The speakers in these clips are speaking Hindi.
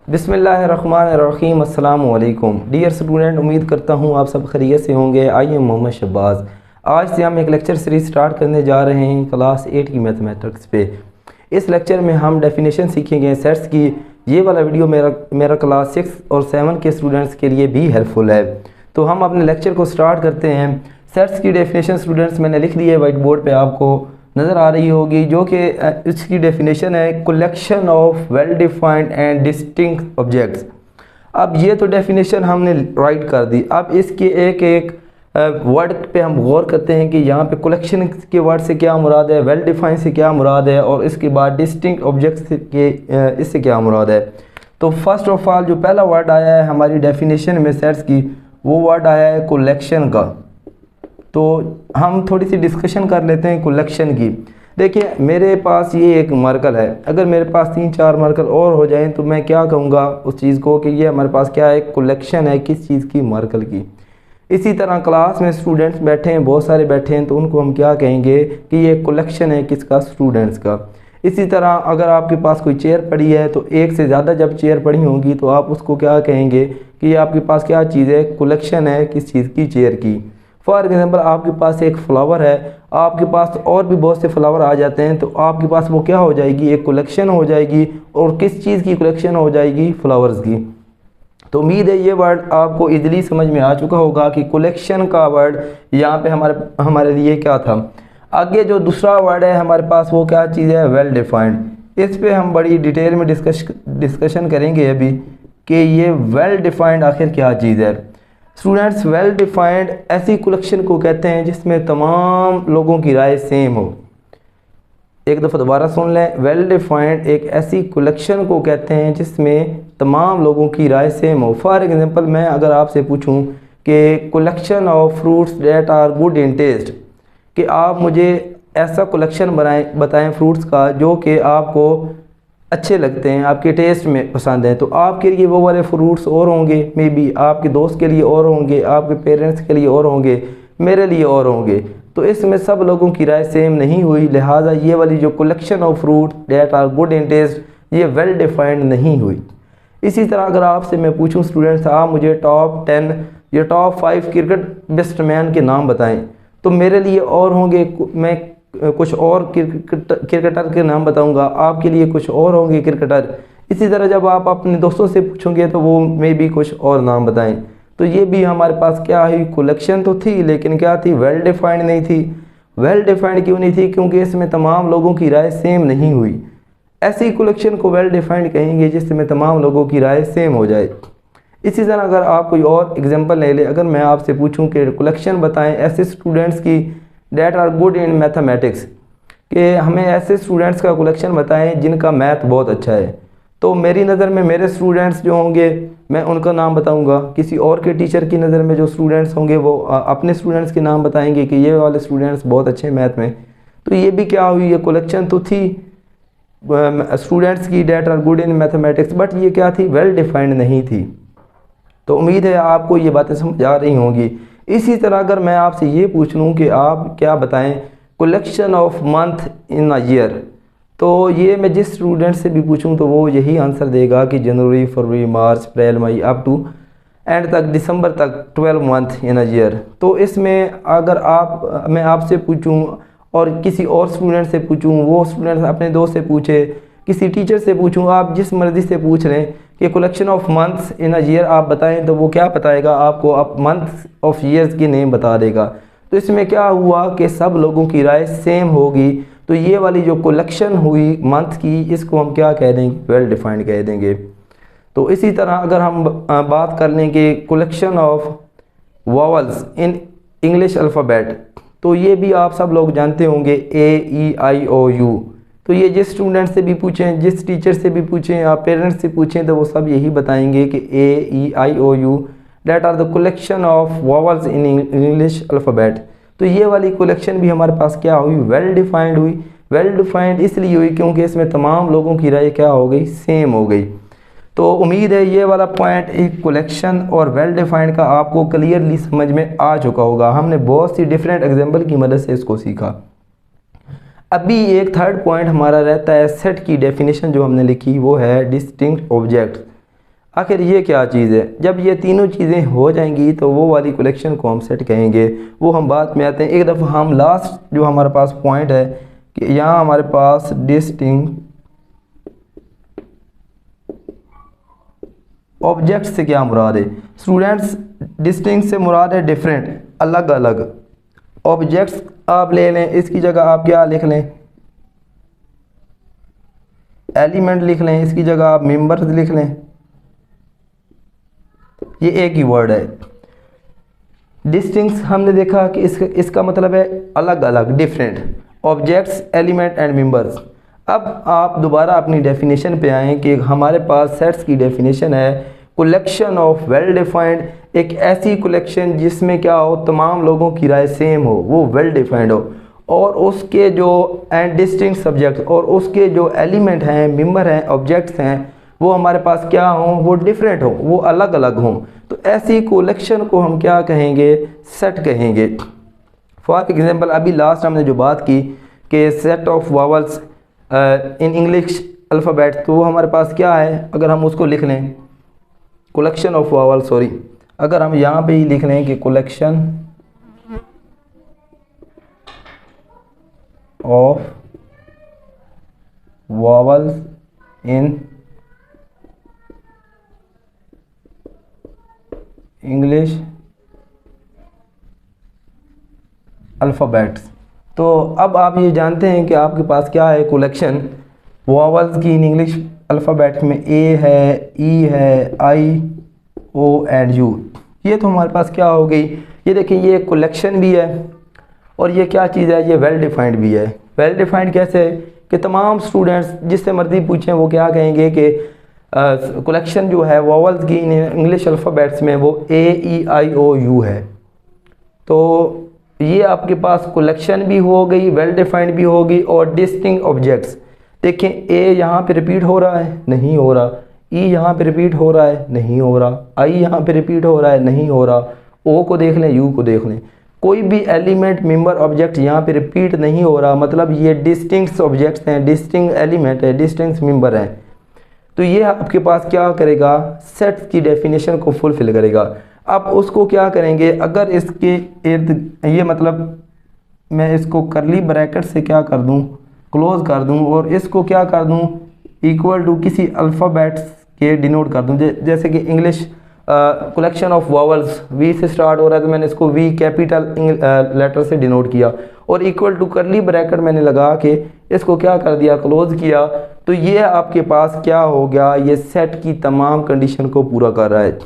बिस्मिल्लाहिर्रहमानिर्रहीम। अस्सलाम वालेकुम डियर स्टूडेंट, उम्मीद करता हूँ आप सब खैरियत से होंगे। I am Mohammad Shahbaz. आज से हम एक लेक्चर सीरीज स्टार्ट करने जा रहे हैं क्लास 8 की मैथमेटिक्स पे। इस लेक्चर में हम डेफिनेशन सीखेंगे सेट्स की। ये वाला वीडियो मेरा क्लास 6 और 7 के स्टूडेंट्स के लिए भी हेल्पफुल है। तो हम अपने लेक्चर को स्टार्ट करते हैं। सेट्स की डेफिनेशन स्टूडेंट्स मैंने लिख दी है वाइट बोर्ड पर, आपको नज़र आ रही होगी, जो कि इसकी डेफिनेशन है collection of well defined and distinct objects. अब ये तो डेफिनेशन हमने राइट कर दी। अब इसके एक एक वर्ड पे हम गौर करते हैं कि यहाँ पे कलेक्शन के वर्ड से क्या मुराद है, वेल डिफाइंड से क्या मुराद है, और इसके बाद डिस्टिंक्ट ऑब्जेक्ट्स के इससे क्या मुराद है। तो फर्स्ट ऑफ ऑल जो पहला वर्ड आया है हमारी डेफिनेशन में सेट्स की, वो वर्ड आया है कलेक्शन का। तो हम थोड़ी सी डिस्कशन कर लेते हैं कलेक्शन की। देखिए मेरे पास ये एक मार्कर है, अगर मेरे पास 3-4 मार्कर और हो जाएं तो मैं क्या कहूँगा उस चीज़ को कि ये हमारे पास क्या है, कलेक्शन है किस चीज़ की, मार्कर की। इसी तरह क्लास में स्टूडेंट्स बैठे हैं, बहुत सारे बैठे हैं, तो उनको हम क्या कहेंगे कि ये कलेक्शन है किसका, स्टूडेंट्स का। इसी तरह अगर आपके पास कोई चेयर पड़ी है तो एक से ज़्यादा जब चेयर पड़ी होंगी तो आप उसको क्या कहेंगे कि ये आपके पास क्या चीज़ है, कलेक्शन है किस चीज़ की, चेयर की। फॉर एग्जांपल आपके पास एक फ्लावर है, आपके पास और भी बहुत से फ्लावर आ जाते हैं, तो आपके पास वो क्या हो जाएगी, एक कलेक्शन हो जाएगी। और किस चीज़ की कलेक्शन हो जाएगी, फ्लावर्स की। तो उम्मीद है ये वर्ड आपको इजीली समझ में आ चुका होगा कि कलेक्शन का वर्ड यहाँ पे हमारे लिए क्या था। आगे जो दूसरा वर्ड है हमारे पास, वो क्या चीज़ है, वेल डिफाइंड। इस पे हम बड़ी डिटेल में डिस्कशन करेंगे अभी कि ये वेल डिफाइंड आखिर क्या चीज़ है। स्टूडेंट्स, वेल डिफाइंड ऐसी कलेक्शन को कहते हैं जिसमें तमाम लोगों की राय सेम हो। एक दफ़ा दोबारा सुन लें, वेल डिफाइंड एक ऐसी कलेक्शन को कहते हैं जिसमें तमाम लोगों की राय सेम हो। फॉर एग्जांपल मैं अगर आपसे पूछूं कि collection of fruits that are good in taste, कि आप मुझे ऐसा कलेक्शन बताएं फ्रूट्स का जो कि आपको अच्छे लगते हैं, आपके टेस्ट में पसंद है। तो आपके लिए वो वाले फ्रूट्स और होंगे, मे बी आपके दोस्त के लिए और होंगे, आपके पेरेंट्स के लिए और होंगे, मेरे लिए और होंगे। तो इसमें सब लोगों की राय सेम नहीं हुई, लिहाजा ये वाली जो collection of fruit that are good in taste ये वेल डिफाइंड नहीं हुई। इसी तरह अगर आपसे मैं पूछूं स्टूडेंट्स, आप मुझे टॉप 10 या टॉप 5 क्रिकेट बेस्टमैन के नाम बताएं, तो मेरे लिए और होंगे, मैं कुछ और क्रिकेटर के नाम बताऊंगा, आपके लिए कुछ और होंगे क्रिकेटर। इसी तरह जब आप अपने दोस्तों से पूछोगे तो वो मे भी कुछ और नाम बताएं। तो ये भी हमारे पास क्या हुई, कलेक्शन तो थी लेकिन क्या थी, वेल डिफाइंड नहीं थी। वेल डिफाइंड क्यों नहीं थी, क्योंकि इसमें तमाम लोगों की राय सेम नहीं हुई। ऐसी कलेक्शन को वेल डिफाइंड कहेंगे जिसमें तमाम लोगों की राय सेम हो जाए। इसी तरह अगर आप कोई और एग्जांपल ले लें, अगर मैं आपसे पूछूं कि कलेक्शन बताएं ऐसे स्टूडेंट्स की that are good in mathematics, कि हमें ऐसे स्टूडेंट्स का कलेक्शन बताएं जिनका मैथ बहुत अच्छा है, तो मेरी नज़र में मेरे स्टूडेंट्स जो होंगे मैं उनका नाम बताऊंगा। किसी और के टीचर की नज़र में जो स्टूडेंट्स होंगे वो अपने स्टूडेंट्स के नाम बताएंगे कि ये वाले स्टूडेंट्स बहुत अच्छे मैथ में। तो ये भी क्या हुई, ये कलेक्शन तो थी स्टूडेंट्स की that are good in mathematics, but ये क्या थी, वेल डिफाइंड नहीं थी। तो उम्मीद है आपको ये बातें समझ आ रही होंगी। इसी तरह अगर मैं आपसे ये पूछ लूँ कि आप क्या बताएं collection of month in a year, तो ये मैं जिस स्टूडेंट से भी पूछूं तो वो यही आंसर देगा कि जनवरी, फरवरी, मार्च, अप्रैल, मई अप टू एंड तक दिसंबर तक 12 मंथ इन अ ईयर। तो इसमें अगर मैं आपसे पूछूं और किसी और स्टूडेंट से पूछूं, वो स्टूडेंट अपने दोस्त से पूछे, किसी टीचर से पूछूं, आप जिस मर्ज़ी से पूछ लें कि collection of months in a year आप बताएं, तो वो क्या बताएगा आपको, आप मंथ्स ऑफ ईयर्स की नेम बता देगा। तो इसमें क्या हुआ कि सब लोगों की राय सेम होगी। तो ये वाली जो कलेक्शन हुई मंथ की, इसको हम क्या कह देंगे, वेल डिफाइंड कह देंगे। तो इसी तरह अगर हम बात कर लें कि collection of vowels in English alphabet, तो ये भी आप सब लोग जानते होंगे, AEIOU। तो ये जिस स्टूडेंट से भी पूछें, जिस टीचर से भी पूछें, आप पेरेंट्स से पूछें, तो वो सब यही बताएंगे कि AEIOU that are the collection of vowels in English alphabet. तो ये वाली कलेक्शन भी हमारे पास क्या हुई, वेल डिफाइंड हुई। वेल डिफाइंड इसलिए हुई क्योंकि इसमें तमाम लोगों की राय क्या हो गई, सेम हो गई। तो उम्मीद है ये वाला पॉइंट एक कलेक्शन और वेल डिफाइंड का आपको क्लियरली समझ में आ चुका होगा। हमने बहुत सी डिफरेंट एग्जाम्पल की मदद से इसको सीखा। अभी एक थर्ड पॉइंट हमारा रहता है सेट की डेफिनेशन जो हमने लिखी, वो है डिस्टिंक्ट ऑब्जेक्ट। आखिर ये क्या चीज़ है। जब ये तीनों चीज़ें हो जाएंगी तो वो वाली कलेक्शन को हम सेट कहेंगे, वो हम बाद में आते हैं। एक दफ़ा हम लास्ट जो हमारे पास पॉइंट है कि यहाँ हमारे पास डिस्टिंक्ट ऑब्जेक्ट से क्या मुराद है स्टूडेंट्स। डिस्टिंक्ट से मुराद है डिफरेंट, अलग अलग। ऑब्जेक्ट्स आप ले लें, इसकी जगह आप क्या लिख लें, एलिमेंट लिख लें, इसकी जगह आप मेंबर्स लिख लें। ये एक ही वर्ड है। डिस्टिंक्ट हमने देखा कि इसका मतलब है अलग अलग, different. Objects, element and members. अब आप दोबारा अपनी डेफिनेशन पे आएँ कि हमारे पास सेट्स की डेफिनेशन है कलेक्शन ऑफ वेल डिफाइंड, एक ऐसी कलेक्शन जिसमें क्या हो, तमाम लोगों की राय सेम हो, वो वेल डिफाइंड हो, और उसके जो एंड डिस्टिंक्ट सब्जेक्ट और उसके जो एलिमेंट हैं, मेंबर हैं, ऑब्जेक्ट्स हैं, वो हमारे पास क्या हों, वो डिफरेंट हो, वो अलग अलग हों। तो ऐसी कलेक्शन को हम क्या कहेंगे, सेट कहेंगे। फॉर एग्जांपल अभी लास्ट हमने जो बात की कि set of vowels in English alphabet, तो वो हमारे पास क्या है, अगर हम उसको लिख लें कलेक्शन ऑफ वावल, सॉरी, अगर हम यहाँ पे ही लिख लें कि collection of vowels in English alphabets, तो अब आप ये जानते हैं कि आपके पास क्या है, कलेक्शन वावल्स की इन इंग्लिश अल्फ़ाबेट में ए है, ई है, आई, ओ एंड यू। ये तो हमारे पास क्या हो गई, ये देखिए ये कलेक्शन भी है और ये क्या चीज़ है, ये वेल डिफाइंड भी है। वेल डिफाइंड कैसे है कि तमाम स्टूडेंट्स जिससे मर्जी पूछें वो क्या कहेंगे कि कलेक्शन जो है वावल्स की इन इंग्लिश अल्फ़ाबेट्स में वो ए, ई, आई, ओ, यू है। तो ये आपके पास कलेक्शन भी हो गई, वेल डिफाइंड भी होगी, और डिस्टिंक्ट ऑब्जेक्ट्स। देखें ए यहाँ पे रिपीट हो रहा है, नहीं हो रहा, ई यहाँ पे रिपीट हो रहा है, नहीं हो रहा, आई यहाँ पे रिपीट हो रहा है, नहीं हो रहा, ओ को देख लें, यू को देख लें, कोई भी एलिमेंट, मेंबर, ऑब्जेक्ट यहाँ पे रिपीट नहीं हो रहा, मतलब ये डिस्टिंक्ट ऑब्जेक्ट्स हैं, डिस्टिंक्ट एलिमेंट है, डिस्टिंक्ट मेंबर हैं। तो ये आपके पास क्या करेगा, सेट्स की डेफिनेशन को फुलफिल करेगा। अब उसको क्या करेंगे, अगर इसके इर्द ये मतलब मैं इसको करली ब्रैकेट से क्या कर दूं, क्लोज कर दूं, और इसको क्या कर दूं, इक्वल टू किसी अल्फ़ाबेट्स के डिनोट कर दूं। जैसे कि English collection of vowels V से स्टार्ट हो रहा है तो मैंने इसको वी कैपिटल लेटर से डिनोट किया, और इक्वल टू करली ब्रैकेट मैंने लगा के इसको क्या कर दिया, क्लोज किया। तो ये आपके पास क्या हो गया, ये सेट की तमाम कंडीशन को पूरा कर रहा है।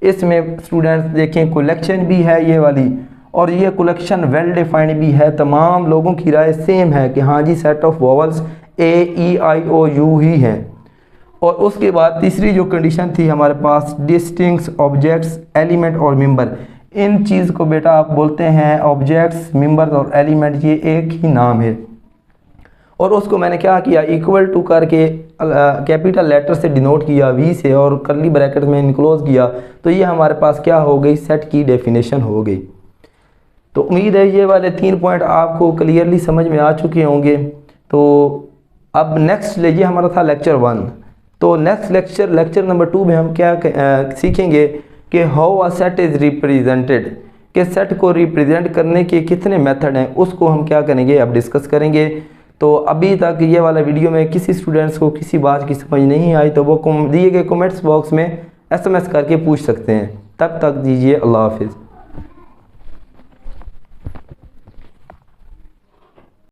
इसमें स्टूडेंट्स देखें कलेक्शन भी है ये वाली, और ये कलेक्शन वेल डिफाइंड भी है, तमाम लोगों की राय सेम है कि हाँ जी set of vowels A, E, I, O, U ही हैं। और उसके बाद तीसरी जो कंडीशन थी हमारे पास डिस्टिंक्ट ऑब्जेक्ट्स, एलिमेंट और मेंबर। इन चीज़ को बेटा आप बोलते हैं ऑब्जेक्ट्स, मेंबर और एलिमेंट, ये एक ही नाम है। और उसको मैंने क्या किया, इक्वल टू करके कैपिटल लेटर से डिनोट किया वी से, और करली ब्रैकेट में इनक्लोज किया। तो ये हमारे पास क्या हो गई, सेट की डेफिनेशन हो गई। तो उम्मीद है ये वाले 3 पॉइंट आपको क्लियरली समझ में आ चुके होंगे। तो अब नेक्स्ट ये हमारा था लेक्चर 1। तो नेक्स्ट लेक्चर नंबर 2 में हम क्या सीखेंगे कि how a set is represented, कि सेट को रिप्रेजेंट करने के कितने मेथड हैं, उसको हम क्या करेंगे, अब डिस्कस करेंगे। तो अभी तक ये वाला वीडियो में किसी स्टूडेंट्स को किसी बात की समझ नहीं आई तो वो दिए गए कमेंट्स बॉक्स में SMS करके पूछ सकते हैं। तब तक दीजिए, अल्लाह हाफिज़।